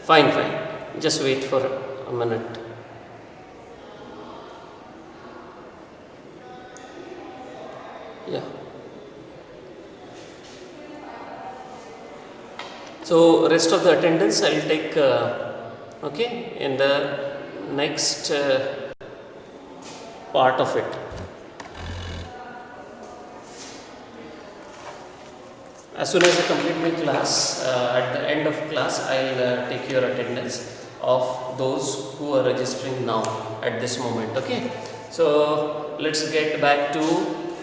Fine, fine. Just wait for a minute. Yeah. So rest of the attendance I will take okay in the next part of it. As soon as I complete my class, at the end of class, I'll take your attendance of those who are registering now at this moment. Okay. So let's get back to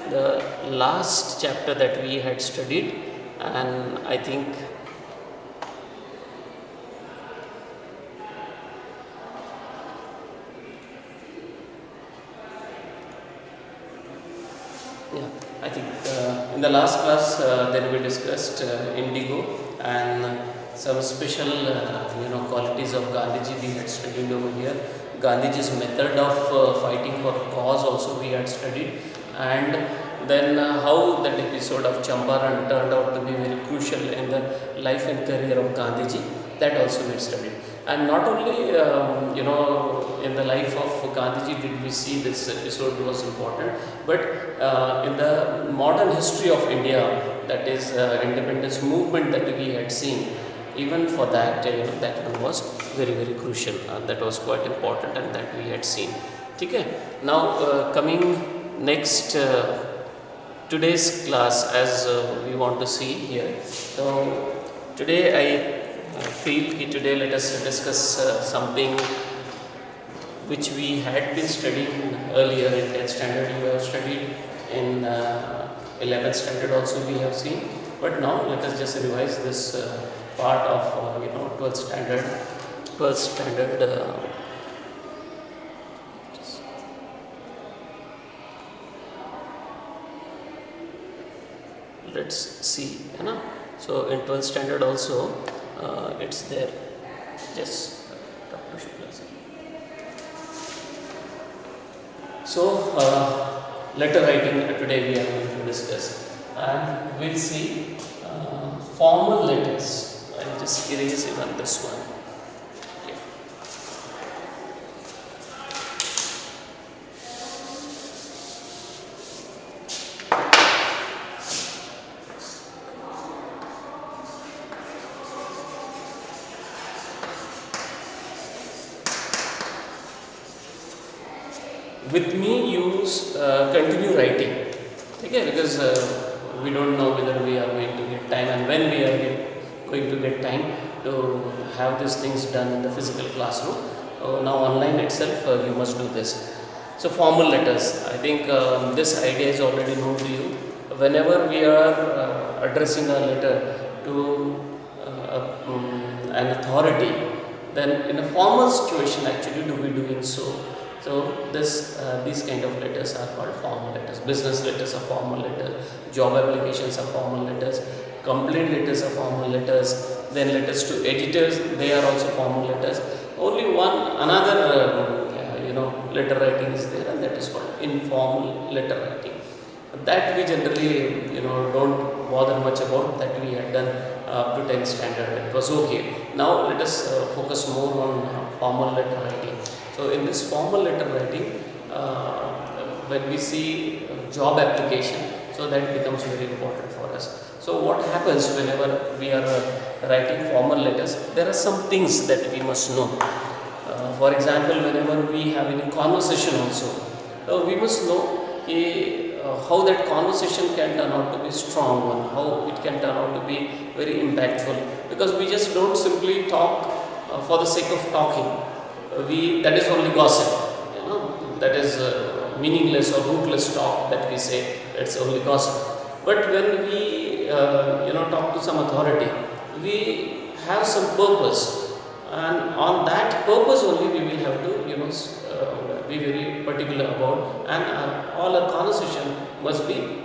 the last chapter that we had studied, and I think in the last class then we discussed indigo and some special qualities of Gandhiji we had studied over here. Gandhiji's method of fighting for cause also we had studied, and then how that episode of Champaran turned out to be very crucial in the life and career of Gandhiji, that also we studied. And not only in the life of Gandhiji did we see this episode was important, but in the modern history of India, that is independence movement that we had seen, even for that that one was very crucial, that was quite important, and that we had seen. Okay. Now coming next today's class, as we want to see here. So today I feel today let us discuss something which we had been studying earlier in 10th standard. You have studied in 11th standard also we have seen, but now let us just revise this part of 12th standard. Let's see, so in 12th standard also it's there. Just talk to Shukla. So letter writing today we are going to discuss, and we'll see formal letters. I'll just erase even this one. With me, use continue writing, okay, because we don't know whether we are going to get time and when we are going to get time to have these things done in the physical classroom. Now online itself you must do this. So formal letters, I think this idea is already known to you. Whenever we are addressing a letter to an authority, then in a formal situation actually do we doing so. So these kind of letters are called formal letters. Business letters are formal letters, job applications are formal letters, complaint letters are formal letters, then letters to editors, they are also formal letters. Only another letter writing is there, and that is called informal letter writing. That we generally don't bother much about, that we had done up to 10th standard. It was okay. Now let us focus more on formal letter writing. So in this formal letter writing, when we see job application, so that becomes very important for us. So what happens whenever we are writing formal letters? There are some things that we must know. For example, whenever we have any conversation also, we must know how that conversation can turn out to be strong one, how it can turn out to be very impactful, because we just don't simply talk for the sake of talking. That is only gossip, that is meaningless or rootless talk that we say, it's only gossip. But when we talk to some authority, we have some purpose, and on that purpose only we will have to be very particular about, and all our conversation must be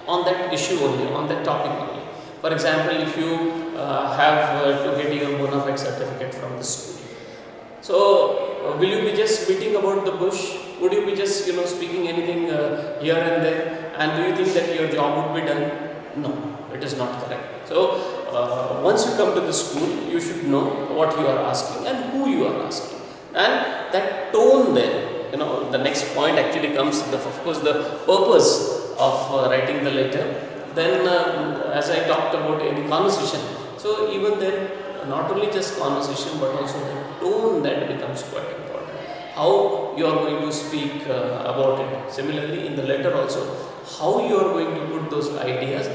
on that issue only, on that topic only. For example, if you have to get your bona fide certificate from the school, so will you be just beating about the bush? Would you be just speaking anything here and there, and do you think that your job would be done? No, it is not correct. So once you come to the school, you should know what you are asking and who you are asking, and that tone there. The next point actually comes, of course, the purpose of writing the letter. Then, as I talked about any conversation, so even then, not only just conversation, but also the tone that becomes quite important. How you are going to speak about it. Similarly, in the letter also, how you are going to put those ideas,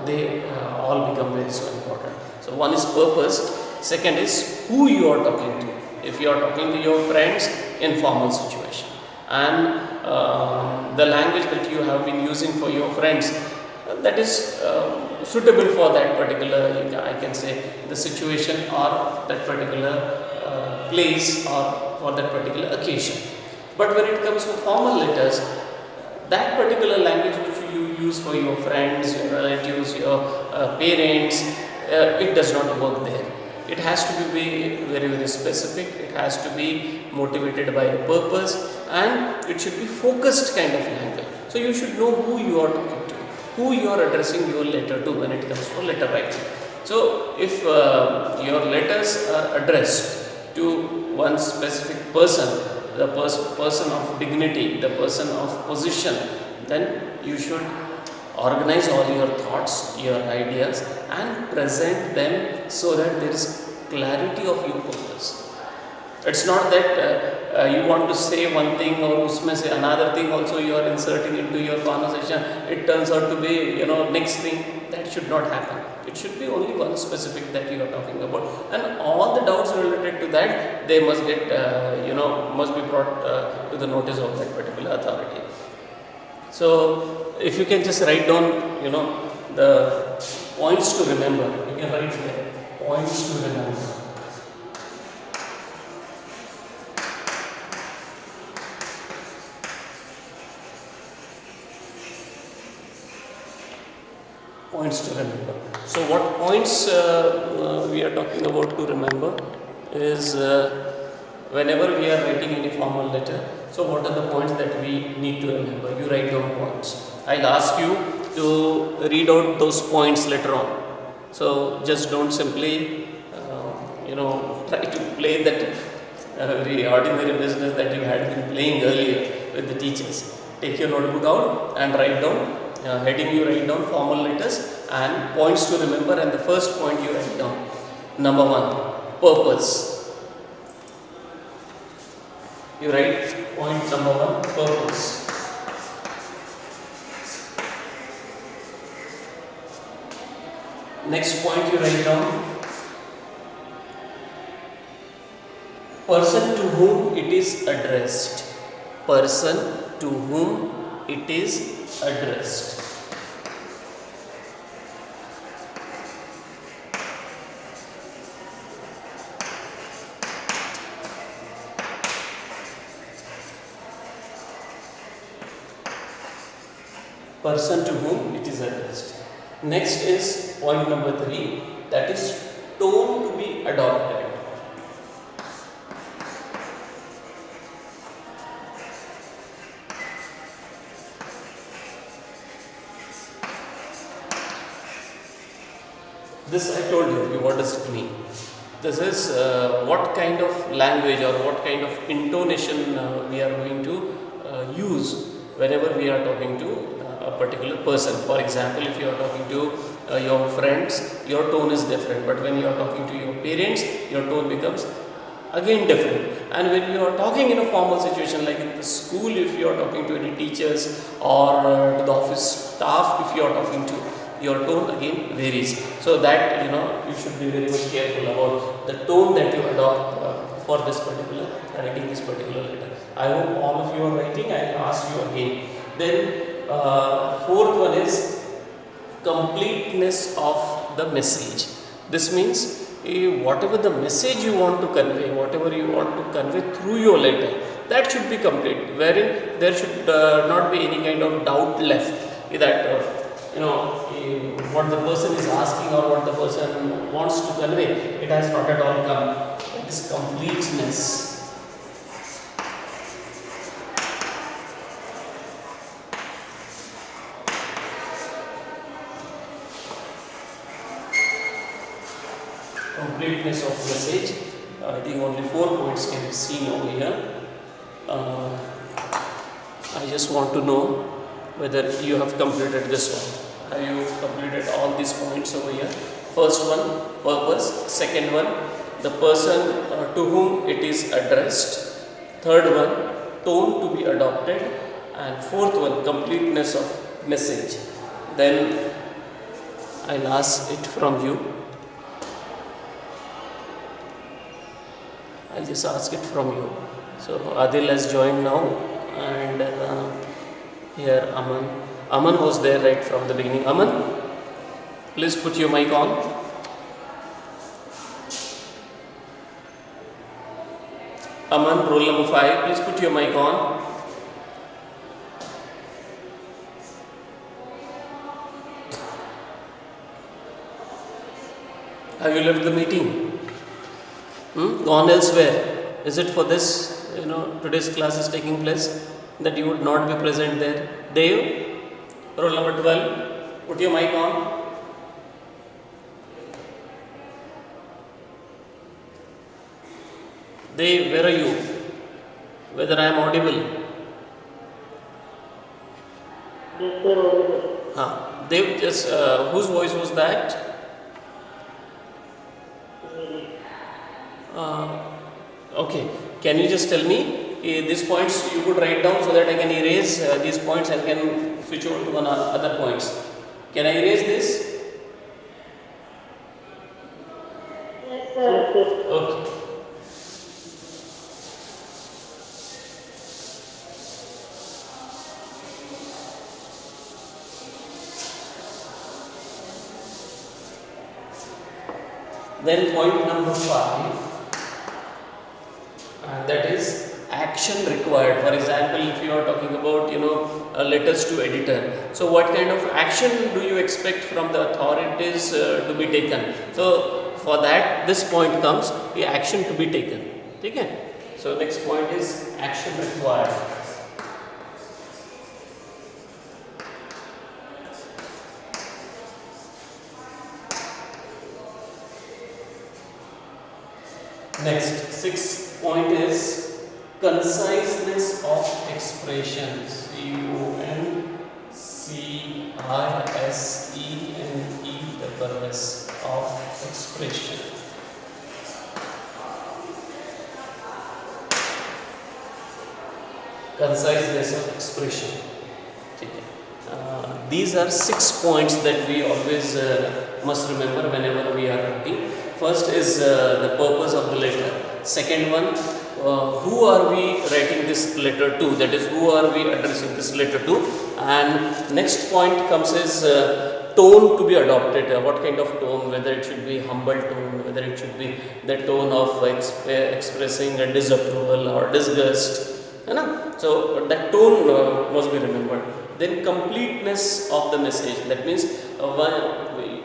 they all become very so important. So one is purpose. Second is who you are talking to. If you are talking to your friends in formal situation, and the language that you have been using for your friends, that is suitable for that particular, I can say, the situation or that particular place or for that particular occasion. But when it comes to formal letters, that particular language which you use for your friends, your relatives, your parents, it does not work there. It has to be very, very specific. It has to be motivated by a purpose, and it should be focused kind of language. So you should know who you are talking to, who you are addressing your letter to when it comes to letter writing. So if your letters are addressed to one specific person, the person of dignity, the person of position, then you should organize all your thoughts, your ideas, and present them so that there is clarity of your purpose. It's not that you want to say one thing or usme say another thing also you are inserting into your conversation. It turns out to be, next thing. That should not happen. It should be only one specific that you are talking about, and all the doubts related to that, they must get, must be brought to the notice of that particular authority. So if you can just write down, the points to remember. You can write here, points to remember. Points to remember. So what points we are talking about to remember is whenever we are writing any formal letter, so what are the points that we need to remember? You write down points. I'll ask you to read out those points later on. So just don't simply, try to play that very ordinary business that you had been playing earlier with the teachers. Take your notebook out and write down, heading you write down formal letters and points to remember, and the first point you write down. Number 1, purpose. You write point number 1, purpose. Next point you write down, person to whom it is addressed. Person to whom it is addressed. Person to whom it is addressed. Next is point number 3, that is tone to be adopted. This I told you, what does it mean? This is what kind of language or what kind of intonation we are going to use whenever we are talking to a particular person. For example, if you are talking to your friends, your tone is different, but when you are talking to your parents, your tone becomes again different. And when you are talking in a formal situation like in the school, if you are talking to any teachers or to the office staff, if you are talking to, your tone again varies. So that, you should be very much careful about the tone that you adopt for this particular, writing this particular letter. I hope all of you are writing. I will ask you again. Then fourth one is completeness of the message. This means whatever the message you want to convey, whatever you want to convey through your letter, that should be complete, wherein there should not be any kind of doubt left that what the person is asking or what the person wants to convey, it has not at all come. It is completeness. completeness of message. I think only 4 points can be seen over here. I just want to know whether you have completed this one. Have you completed all these points over here? First one, purpose. Second one, the person to whom it is addressed. Third one, tone to be adopted. And fourth one, completeness of message. Then I'll ask it from you. I'll just ask it from you. So Adil has joined now, and here Aman. Aman was there right from the beginning. Aman, please put your mic on. Aman, roll number 5, please put your mic on. Have you left the meeting? Gone elsewhere? Is it for this, today's class is taking place, that you would not be present there? Dave, roll number 12, put your mic on. Dave, where are you? Whether I am audible? Yes, sir, audible. Dave, just whose voice was that? Okay, can you just tell me these points you could write down so that I can erase these points and can switch over to other points. Can I erase this? Yes, sir. Okay. Then point number 5, and that is action required. For example, if you are talking about letters to editor, so what kind of action do you expect from the authorities to be taken? So for that, this point comes, the action to be taken. Okay? So next point is action required. Next, 6th point is conciseness of expression. C-O-N-C-I-S-E-N-E-S-S of expression. Conciseness of expression. These are 6 points that we always must remember whenever we are writing. First is the purpose of the letter. Second one, who are we writing this letter to? That is, who are we addressing this letter to? And next point comes is tone to be adopted. What kind of tone? Whether it should be humble tone, whether it should be the tone of expressing a disapproval or disgust. So that tone must be remembered. Then completeness of the message. That means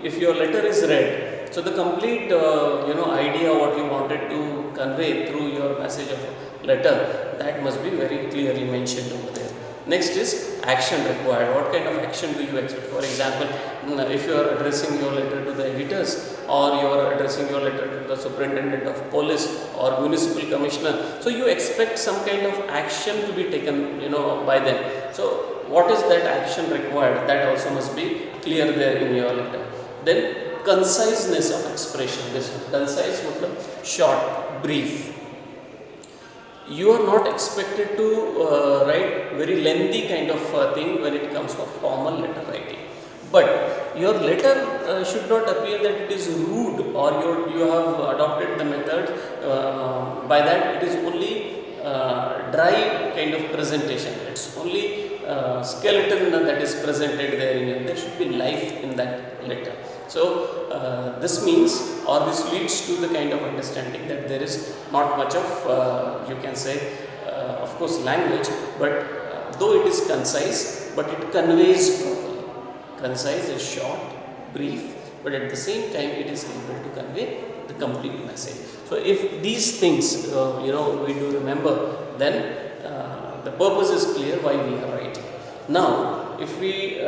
if your letter is read, so the complete idea what you wanted to convey through your message of letter, that must be very clearly mentioned over there. Next is action required. What kind of action do you expect? For example, if you are addressing your letter to the editors, or you are addressing your letter to the superintendent of police or municipal commissioner, so you expect some kind of action to be taken by them. So what is that action required? That also must be clear there in your letter. Then conciseness of expression. This concise means short, brief. You are not expected to write very lengthy kind of thing when it comes to formal letter writing. But your letter should not appear that it is rude, or you have adopted the method by that it is only dry kind of presentation. It's only skeleton that is presented there in it. There should be life in that letter. So this means, or this leads to the kind of understanding that there is not much of you can say of course language, but though it is concise, but it conveys properly. Concise is short, brief, but at the same time it is able to convey the complete message. So if these things we do remember, then the purpose is clear why we are writing. Now if we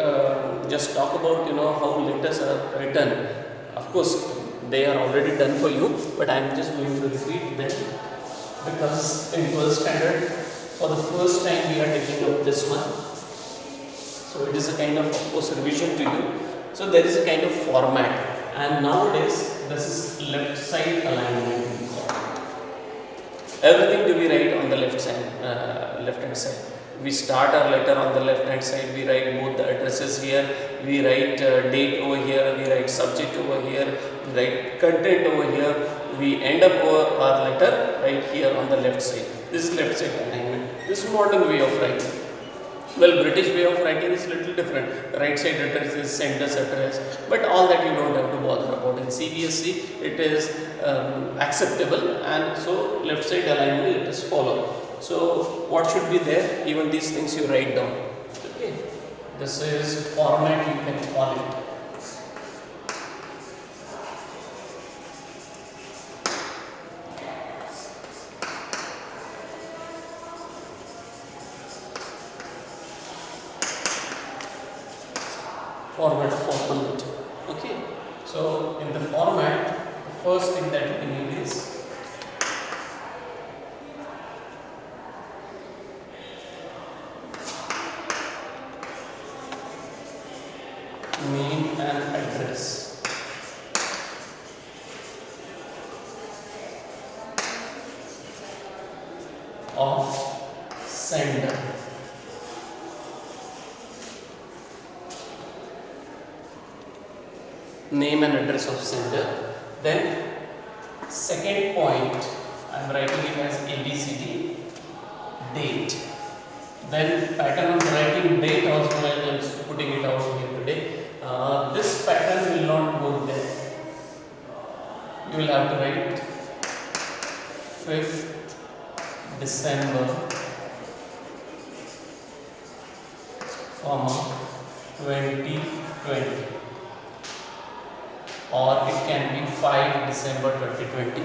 just talk about how letters are written, of course they are already done for you, but I am just going to repeat them because in 12th standard, for the first time we are taking up this one. So it is a kind of course revision to you. So there is a kind of format, and nowadays this is left side alignment. Everything to be right on the left side, left hand side. We start our letter on the left hand side, we write both the addresses here, we write date over here, we write subject over here, we write content over here, we end up our letter right here on the left side. This is left side alignment. This is modern way of writing. Well, British way of writing is little different. Right side address is sender's address, but all that you don't have to bother about. In CBSE, it is acceptable, and so left side alignment let us follow. So what should be there? Even these things you write down. Okay, this is format you can call it. Format of formal letter. Okay, so in the format, the first thing that we need is name and address. Of sender. Name and address of sender. Then second point, I am writing it as ABCD, date. Then pattern of writing date also I am just putting it out here today. This pattern will not go there. You will have to write 5th December, 2020. Or it can be 5 December 2020,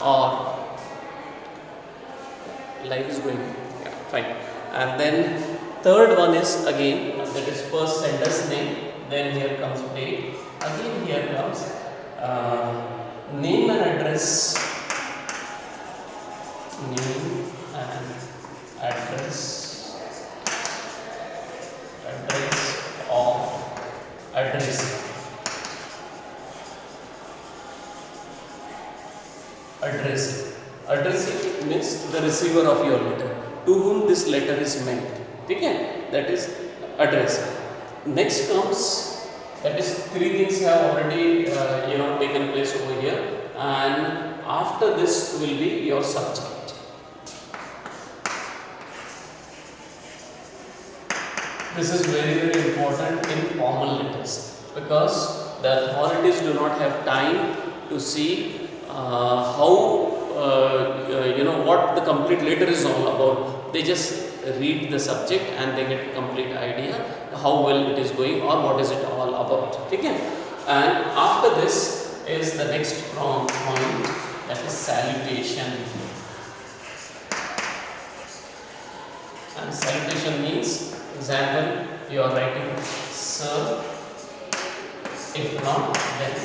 or life is going, yeah, fine. And then third one is again, that is first sender's name, then here comes date, again here comes name and address, name and address of address. Addressing means the receiver of your letter, to whom this letter is meant. Okay? That is address. Next comes, that is three things have already taken place over here, and after this will be your subject. This is very important in formal letters, because the authorities do not have time to see how what the complete letter is all about. They just read the subject and they get a complete idea how well it is going or what is it all about. Okay? And after this is the next point, that is salutation. And salutation means, example, you are writing sir, if not then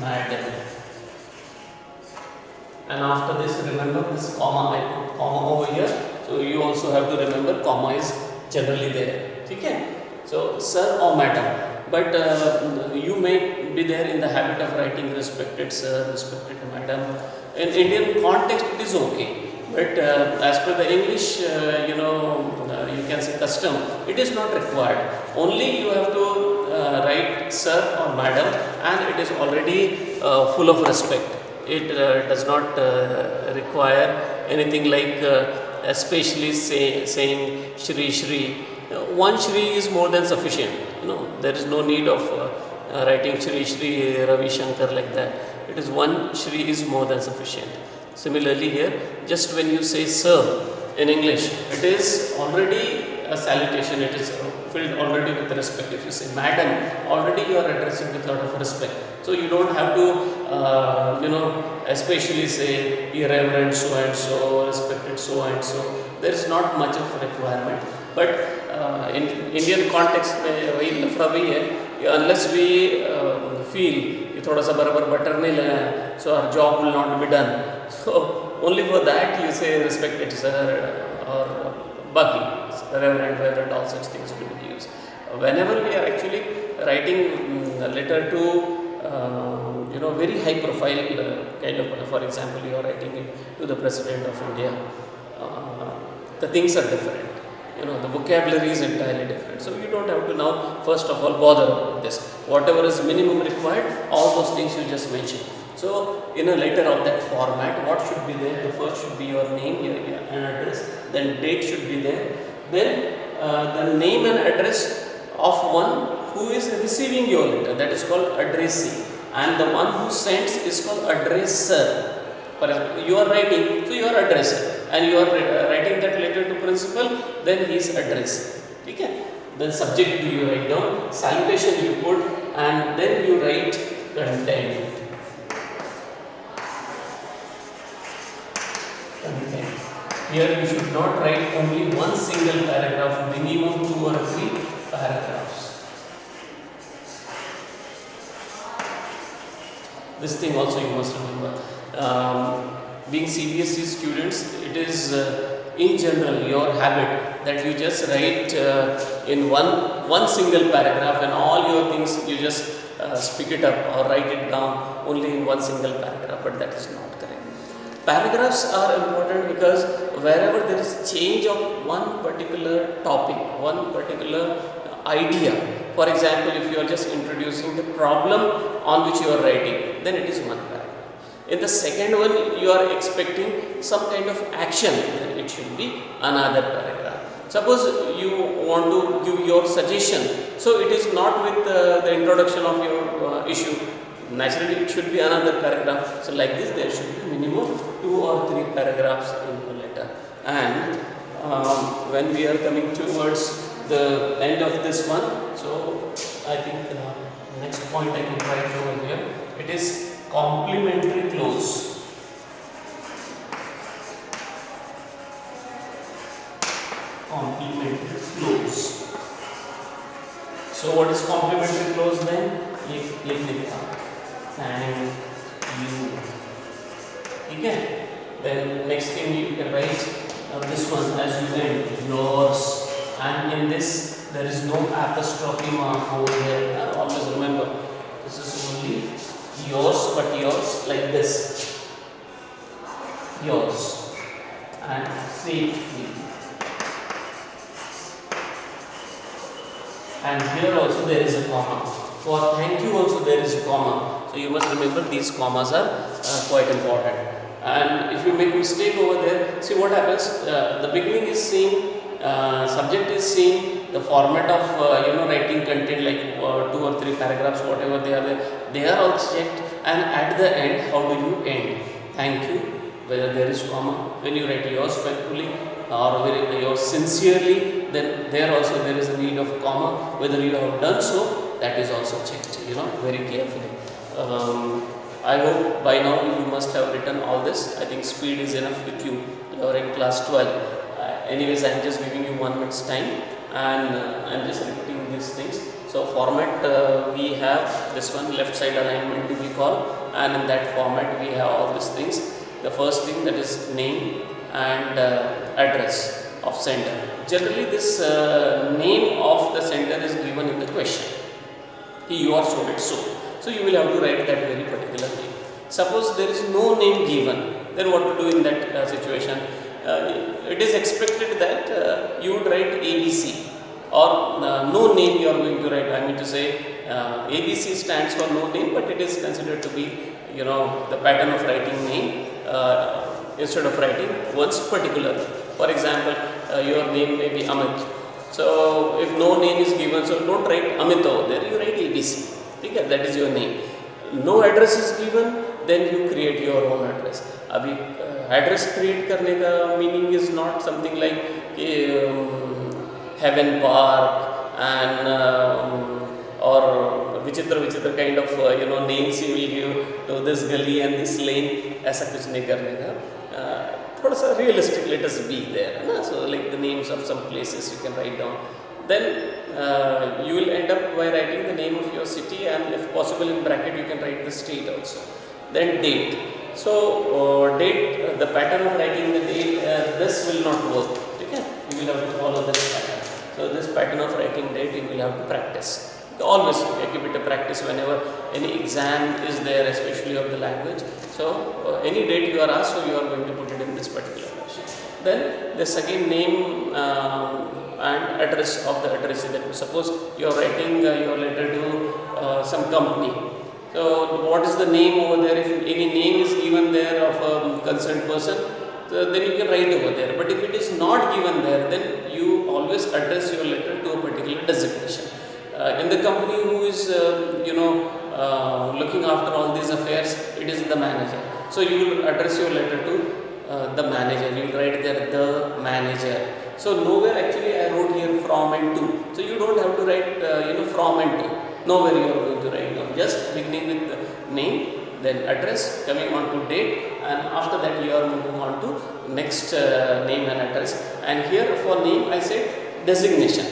madam. And after this, remember this comma, I put comma over here, so you also have to remember comma is generally there. Okay? So sir or madam, but you may be there in the habit of writing respected sir, respected madam. In Indian context it is okay, but as per the English you can say custom, it is not required. Only you have to write sir or madam, and it is already full of respect. It does not require anything like especially saying Shri Shri. One Shri is more than sufficient. There is no need of writing Shri Shri Ravi Shankar like that. It is one Shri is more than sufficient. Similarly here, just when you say sir in English, it is already a salutation, it is filled already with respect. If you say madam, already you are addressing with a lot of respect. So you don't have to, especially say Reverend so and so, respected so and so. There is not much of a requirement. But in Indian context, unless we feel थोड़ा सा बराबर butter नहीं लगाया, so our job will not be done. So only for that you say respected sir or baki, reverend, all such things do we use. Whenever we are actually writing a letter to very high profile kind of, for example, you are writing it to the President of India, the things are different. The vocabulary is entirely different. So you don't have to now, first of all, bother about this. Whatever is minimum required, all those things you just mentioned. So in a letter of that format, what should be there? The first should be your name, your address, then date should be there, then the name and address of one who is receiving your letter, that is called addressee, and the one who sends is called addresser. For example, you are writing, so you are addresser, and you are writing that letter to principal, then he is addressee. Okay? Then subject you write down, salutation you put, and then you write content. Content. Here you should not write only one single paragraph, minimum 2 or 3 paragraphs. This thing also you must remember. Being CBSE students, it is in general your habit that you just write in one single paragraph, and all your things you just speak it up or write it down only in one single paragraph, but that is not correct. Paragraphs are important because wherever there is change of one particular topic, one particular idea, for example, if you are just introducing the problem on which you are writing, then it is one paragraph. In the second one, you are expecting some kind of action, then it should be another paragraph. Suppose you want to give your suggestion, so it is not with the introduction of your issue. Naturally, it should be another paragraph. So like this, there should be minimum 2 or 3 paragraphs in the letter. And when we are coming towards the end of this one, so I think the next point I can write over here, it is complementary clause. Complementary clause. So what is complementary clause then? Thank you. Okay. Then next thing you can write this one as you end, yours, and in this there is no apostrophe mark over here. Always remember, this is only yours, but yours like this, yours, and safely. And here also there is a comma. For thank you also there is a comma. So you must remember these commas are quite important. And if you make mistake over there, see what happens. The beginning is same, subject is same, the format of writing content like 2 or 3 paragraphs, whatever they are all checked. And at the end, how do you end? Thank you, whether there is comma. When you write yours faithfully or yours sincerely, then there also there is a need of comma. Whether you have done so, that is also checked, very carefully. I hope by now you must have written all this. I think speed is enough with you. You are in class 12. Anyways, I am just giving you 1 minute's time, and I am just repeating these things. So format, we have this one, left side alignment we call, and in that format we have all these things. The first thing, that is name and address of sender. Generally this name of the sender is given in the question. You are so and so. So you will have to write that very particular name. Suppose there is no name given, then what to do in that situation? It is expected that you would write ABC, or no name you are going to write. I mean to say ABC stands for no name, but it is considered to be the pattern of writing name instead of writing one's particular. For example, your name may be Amit. So if no name is given, so don't write Amit over there, you write ABC. Okay, that is your name. No address is given, then you create your own address. Abhi address create karne ka meaning is not something like Heaven Park and or vichitra kind of names you will give to this gully and this lane. ऐसा कुछ नहीं करने का. थोड़ा सा realistic let us be there. So like the names of some places you can write down. Then you will end up by writing the name of your city, and if possible in bracket you can write the state also. Then date. So date, the pattern of writing the date, this will not work. Okay, you will have to follow this pattern. So this pattern of writing date you will have to practice. Always keep it a practice whenever any exam is there, especially of the language. So any date you are asked, so you are going to put it in this particular version. Then this again name and address of the addressee. That suppose you are writing your letter to some company. So what is the name over there? If any name is given there of a concerned person, so then you can write over there. But if it is not given there, then you always address your letter to a particular designation. In the company who is looking after all these affairs, it is the manager. So you will address your letter to the manager. You will write there the manager. So nowhere actually I wrote here from and to. So you don't have to write from and to. Nowhere you are going to write down. Just beginning with the name, then address, coming on to date, and after that you are moving on to next name and address. And here for name I said designation.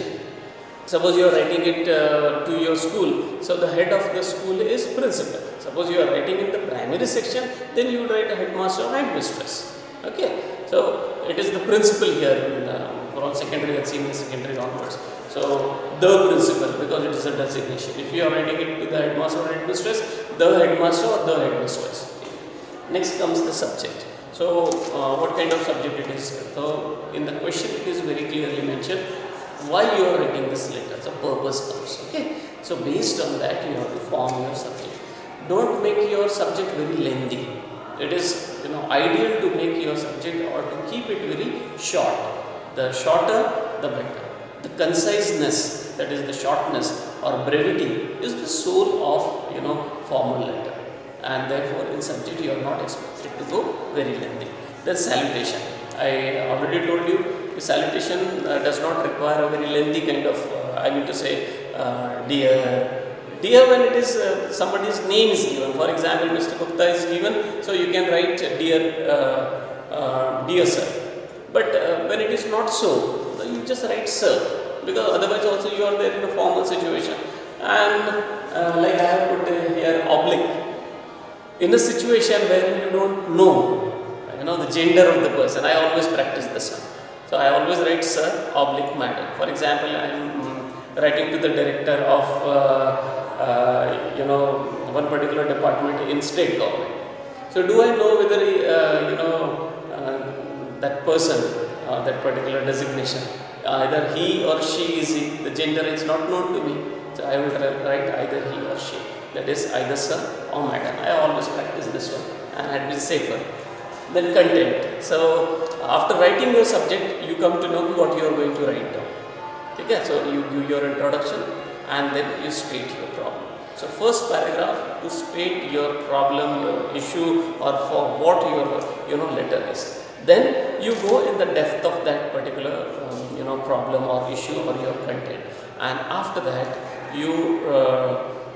Suppose you are writing it to your school, so the head of the school is principal. Suppose you are writing in the primary section, then you would write a headmaster or headmistress. Okay, so it is the principal here from secondary and senior secondary onwards. So the principal, because it is a designation. If you are writing it to the headmaster or headmistress, the headmaster or the headmistress. Next comes the subject. So what kind of subject it is? So in the question it is very clearly mentioned why you are writing this letter. The purpose comes. Okay. So based on that you have to form your subject. Don't make your subject very lengthy. It is ideal to make your subject or to keep it very short. The shorter the better. The conciseness, that is the shortness or brevity, is the soul of formal letter, and therefore in subject you are not expected to go very lengthy. Then salutation. I already told you the salutation does not require a very lengthy kind of I need to say dear. Dear when it is somebody's name is given. For example, Mr. Gupta is given, so you can write dear sir. But when it is not so, you just write sir, because otherwise also you are there in a formal situation. And like I have put here oblique. In a situation where you don't know the gender of the person, I always practice this one. So I always write sir oblique madam. For example, I am writing to the director of one particular department in state government. So do I know whether that person, that particular designation, either he or she is he, the gender is not known to me. So I will write either he or she. That is either sir or madam. I always practice this one and it will be safer. Then content. So after writing your subject, you come to know what you are going to write down. Okay, so you do your introduction and then you state your problem. So first paragraph to state your problem, your issue, or for what your letter is. Then you go in the depth of that particular problem or issue or your content, and after that you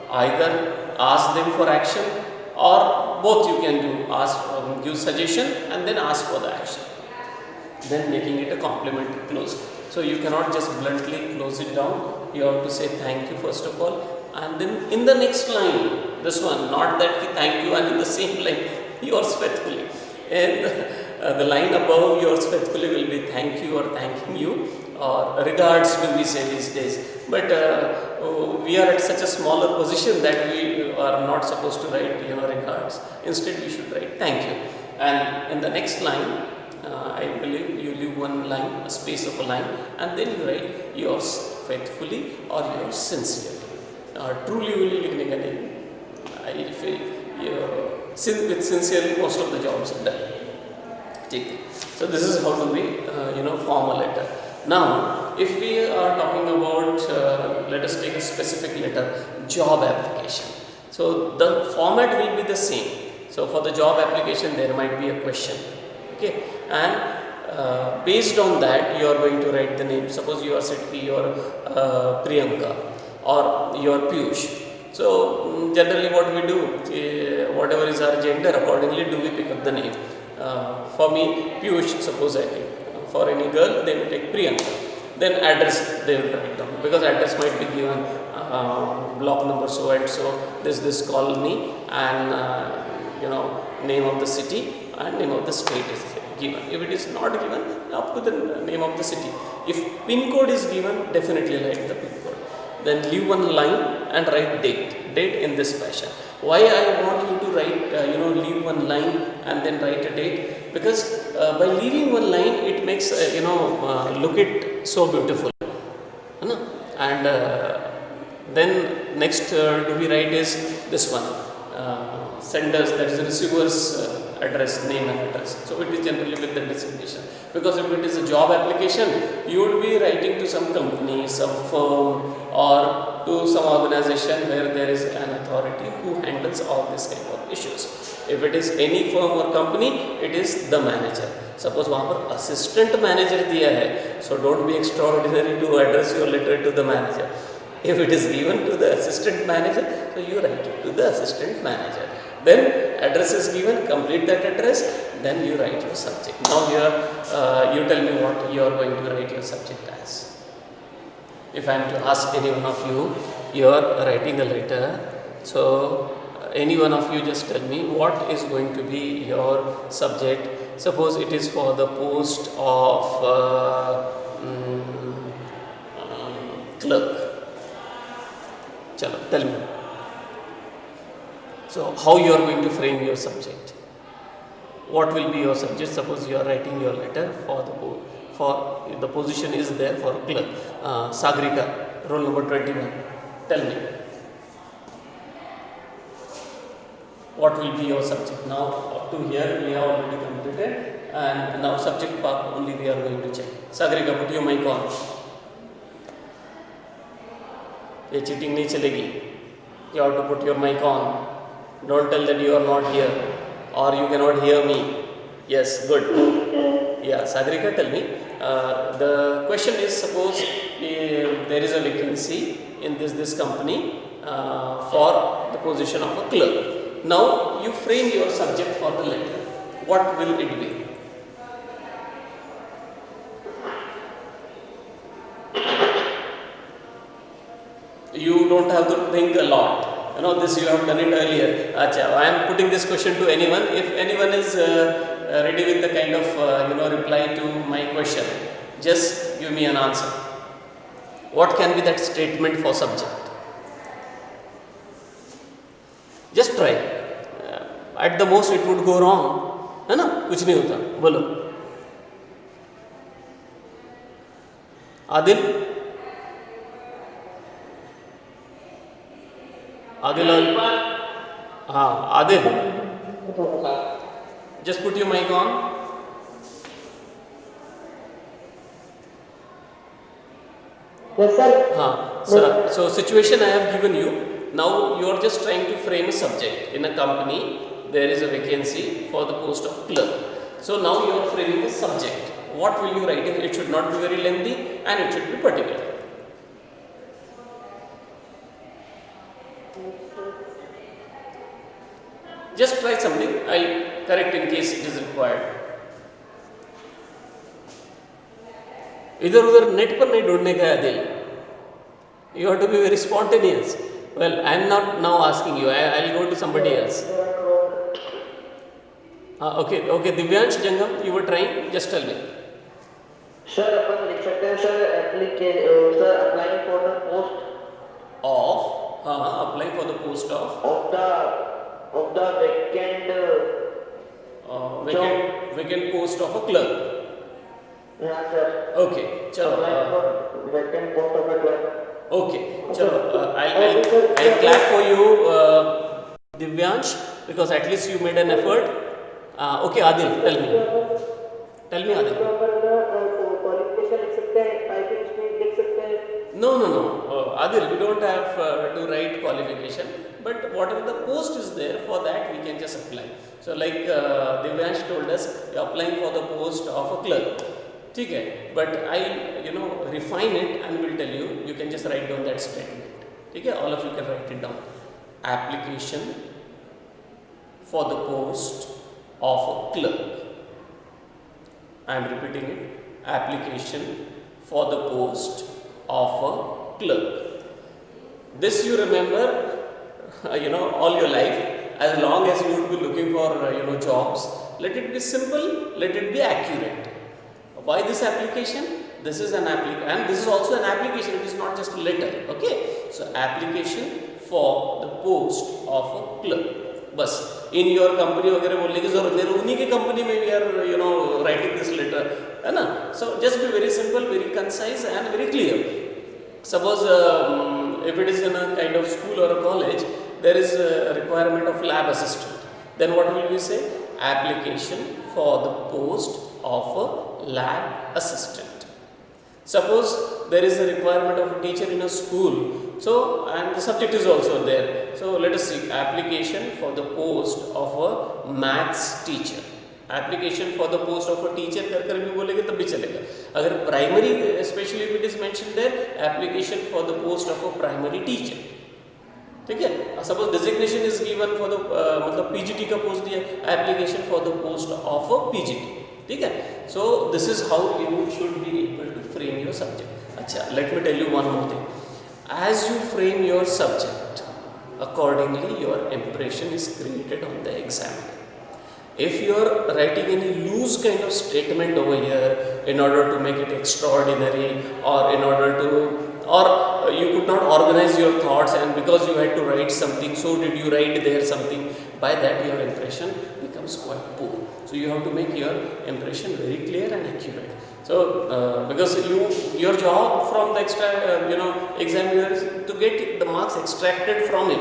either ask them for action, or both you can do. Give suggestion and then ask for the action, then making it a complimentary close. So you cannot just bluntly close it down. You have to say thank you first of all, and then in the next line, this one, not that thank you and in the same line yours faithfully, and the line above yours faithfully will be thank you or thanking you, or regards do we say these days. But we are at such a smaller position that we are not supposed to write regards. Instead we should write thank you, and in the next line I believe you leave one line, a space of a line, and then you write yours faithfully or yours sincerely. Truly will likhne ka nahi. I feel with sincerely most of the jobs are done. So this is how to be form a letter. Now if we are talking about let us take a specific letter, job application. So the format will be the same. So for the job application there might be a question, okay, and based on that you are going to write the name. Suppose you are Sitki, your Priyanka, or your Piyush. So generally what we do, whatever is our gender, accordingly do we pick up the name. For me Piyush, suppose I take. For any girl they will take Priyanka. then address they will write down, because address might be given block number so and so, this colony, and name of the city and name of the state is given. If it is not given, up to the name of the city. If pin code is given, definitely write the pin code. Then leave one line and write date in this fashion. Why I want you to write, leave one line and then write a date? Because by leaving one line, it makes, look it so beautiful. And then next do we write is this one, senders, that is receiver's address, name and address. So it is generally with the designation. Because if it is a job application, you would be writing to some company, some firm, or to some organization where there is an authority who handles all this kind of issues. If it is any firm or company, it is the manager. Suppose वहाँ पर assistant manager दिया है, so don't be extraordinary to address your letter to the manager. If it is given to the assistant manager, so you write it to the assistant manager. Then address is given, complete that address, then you write your subject. Now you tell me what you are going to write your subject as. If I am to ask any one of you, you are writing a letter, so any one of you just tell me what is going to be your subject. Suppose it is for the post of clerk. Chalo, tell me. So how you are going to frame your subject? What will be your subject? Suppose you are writing your letter for the position is there for clerk. Sagrika, roll number 21. Tell me. What will be your subject? Now up to here we have already completed, and now subject part only we are going to check. Sagrika, put your mic on. ये cheating नहीं चलेगी. You have to put your mic on. Don't tell that you are not here or you cannot hear me. Yes, good. Yeah, Sagrika, tell me. The question is, suppose there is a vacancy in this company for the position of a clerk. Now you frame your subject for the letter. What will it be? You don't have to think a lot. This you have done it earlier. Acha, I am putting this question to anyone. If anyone is ready with the kind of reply to my question, just give me an answer. What can be that statement for subject? Just try. At the most it would go wrong. है ना? कुछ नहीं होता. बोलो. Adil? Adil. Just put your mic on. Yes, sir. Sir. So situation I have given you. Now you are just trying to frame a subject. In a company, there is a vacancy for the post of clerk. So now you are framing a subject. What will you write? It should not be very lengthy and it should be particular. Just try something. I'll correct in case it is required. इधर उधर net पर नहीं ढूंढने का है दिल. You have to be very spontaneous. Well, I am not now asking you. I'll go to somebody else. Okay, Divyansh Jangam, you were trying. Just tell me. Sir, अपन लिख सकते हैं sir, applying for the post of. Applying for the post of the vacant post of a clerk. Yeah, sir. Okay, chalo. Applying for vacant post of a clerk. Okay, chalo. I'll clap for you, Divyansh, because at least you made an effort. Okay, Adil, tell me. Tell me, Adil. Qualification लिख सकते हैं, typing speed लिख सकते हैं. No. Adil, we don't have to write qualification, but whatever the post is there, for that we can just apply. So like Divyansh told us, you are applying for the post of a clerk. ठीक है, but I'll refine it and will tell you. You can just write down that statement. ठीक है, all of you can write it down. Application for the post of a clerk. I am repeating it. Application for the post of a clerk. This you remember, all your life, as long as you would be looking for, jobs. Let it be simple, let it be accurate. Why this application? This is an application, and this is also an application, it is not just a letter, okay? So, application for the post of a clerk. बस in your company वगैरह बोलने की जरूरत नहीं, उन्हीं के company में we are writing this letter, है ना? So just be very simple, very concise and very clear. Suppose if it is in a kind of school or a college, there is a requirement of lab assistant. Then what will we say? Application for the post of a lab assistant. Suppose there is a requirement of a teacher in a school, so and the subject is also there. So let us see, application for the post of a maths teacher. Application for the post of a teacher कर भी बोलेंगे तब भी चलेगा. अगर primary, especially if it is mentioned there, application for the post of a primary teacher. ठीक है? Suppose designation is given for the मतलब PGT का post दिया, application for the post of a PGT. ठीक है? So this is how you should be able to frame your subject. अच्छा, let me tell you one more thing. As you frame your subject, accordingly your impression is created on the exam. If you are writing any loose kind of statement over here in order to make it extraordinary, or in order to, or you could not organize your thoughts, and because you had to write something, so did you write there something, by that your impression becomes quite poor. So you have to make your impression very clear and accurate. So because your job from the examiner is to get the marks extracted from it.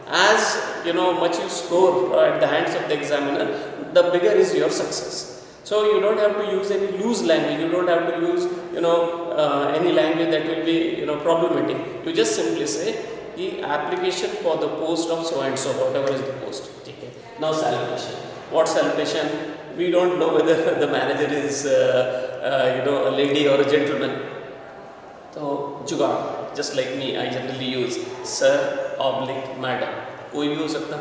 As much you score at the hands of the examiner, the bigger is your success. So you don't have to use any loose language, you don't have to use any language that will be problematic. You just simply say the application for the post of so and so, whatever is the post. Okay. Now salutation. What salutation? We don't know whether the manager is a lady or a gentleman. So jugaad, just like me, I generally use sir oblique madam. कोई भी हो सकता,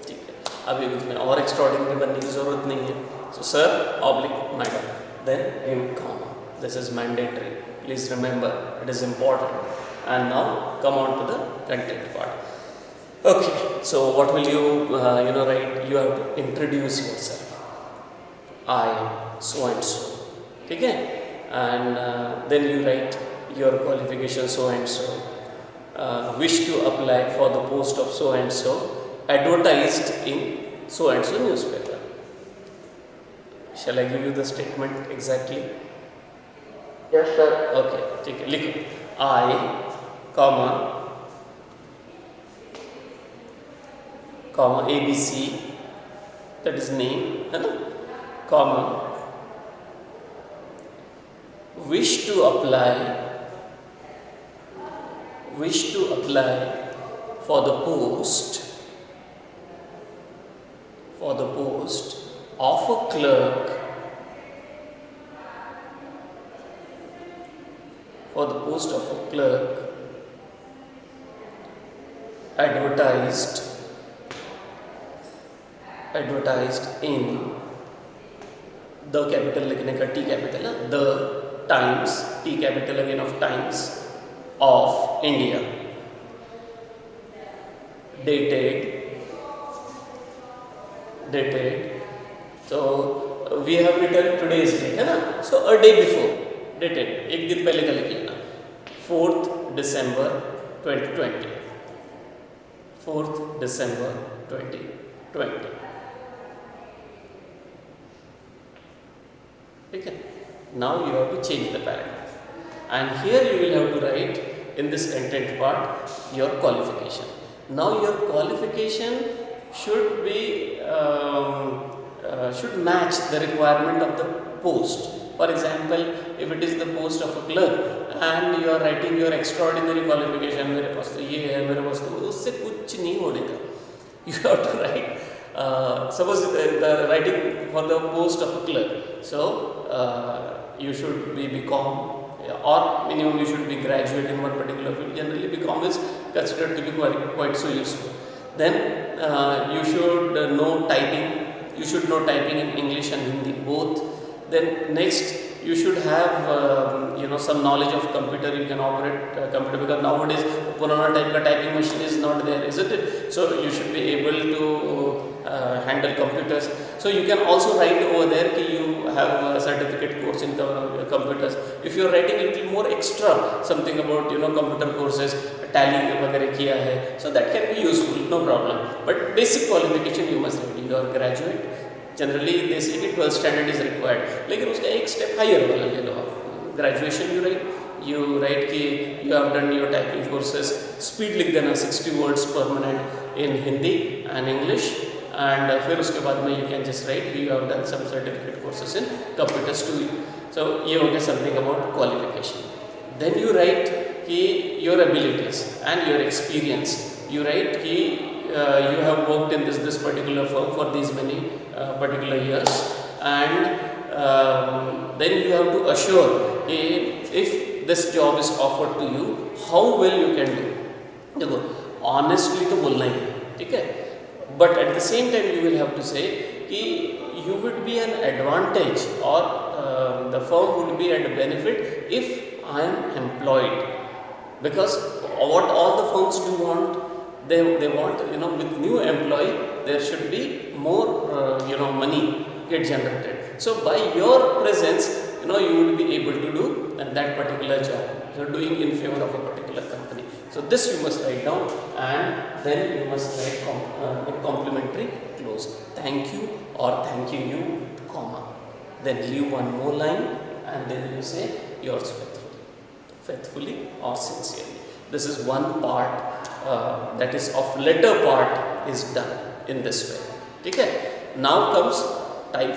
ठीक है. अभी उसमें और extraordinary बनने की ज़रूरत नहीं है. So sir oblique madam, then you comma. This is mandatory. Please remember, it is important. And now come on to the content part. Okay. So what will you write? You have to introduce yourself. I so and so. ठीक है? And then you write your qualification so and so. Wish to apply for the post of so and so, advertised in so and so newspaper. Shall I give you the statement exactly? Yes, sir. Okay, ठीक है, लिखो. I, comma, ABC, that is name, है ना? Comma, wish to apply for the post of a clerk, advertised in the capital लिखने का T capital है, the Times, T capital again of Times of India, dated, so we have written today's date है ना, so a day before, dated, एक दिन पहले का लिख लेना, 4th December 2020, 4th December 2020. ठीक है? Now you have to change the paragraph, and here you will have to write in this content part your qualification. Now your qualification should be should match the requirement of the post. For example, if it is the post of a clerk and you are writing your extraordinary qualification, मेरे पास तो ये है, मेरे पास तो, उससे कुछ नहीं होने का. You have to write. Suppose the writing for the post of a clerk, so you should be BCom, or minimum you should be graduate in one particular field. Generally BCom is considered to be quite so useful. Then you should know typing. You should know typing in English and Hindi both. Then next you should have some knowledge of computer. You can operate computer, because nowadays पुराना type का typing machine is not there, isn't it? So you should be able to handle computers. So you can also write over there that you have a certificate course in computers. If you are writing a little more extra, something about computer courses, tally वगैरह किया है, so that can be useful, no problem. But basic qualification you must write. You are graduate. Generally they say कि 12th standard is required, लेकिन उसका एक step higher वाला ले लो आप. Graduation you write कि you have done your typing courses, speed लिख देना 60 words permanent in Hindi and English, and फिर उसके बाद में you can just write you have done some certificate courses in computers too. So ये हो गया something about qualification. Then you write कि your abilities and your experience. You write कि you have worked in this particular firm for these many particular years, and then you have to assure if this job is offered to you, how well you can do. देखो honestly तो बोलना ही है, ठीक है, but at the same time you will have to say कि you would be an advantage, or the firm would be at benefit if I am employed, because what all the firms do want, they want with new employee there should be more money get generated. So by your presence you would be able to do that particular job you are doing in favor of a particular company. So this you must write down, and then you must write a complimentary close, thank you or thank you, comma, then leave one more line, and then you say yours faithfully or sincerely. This is one part that is of letter part is done in this way. Okay. Now comes type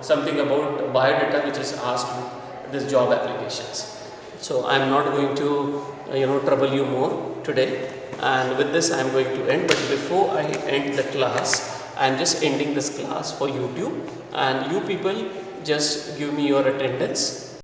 something about biodata which is asked with this job applications. So I am not going to trouble you more today, and with this I am going to end. But before I end the class, I am just ending this class for YouTube, and you people just give me your attendance.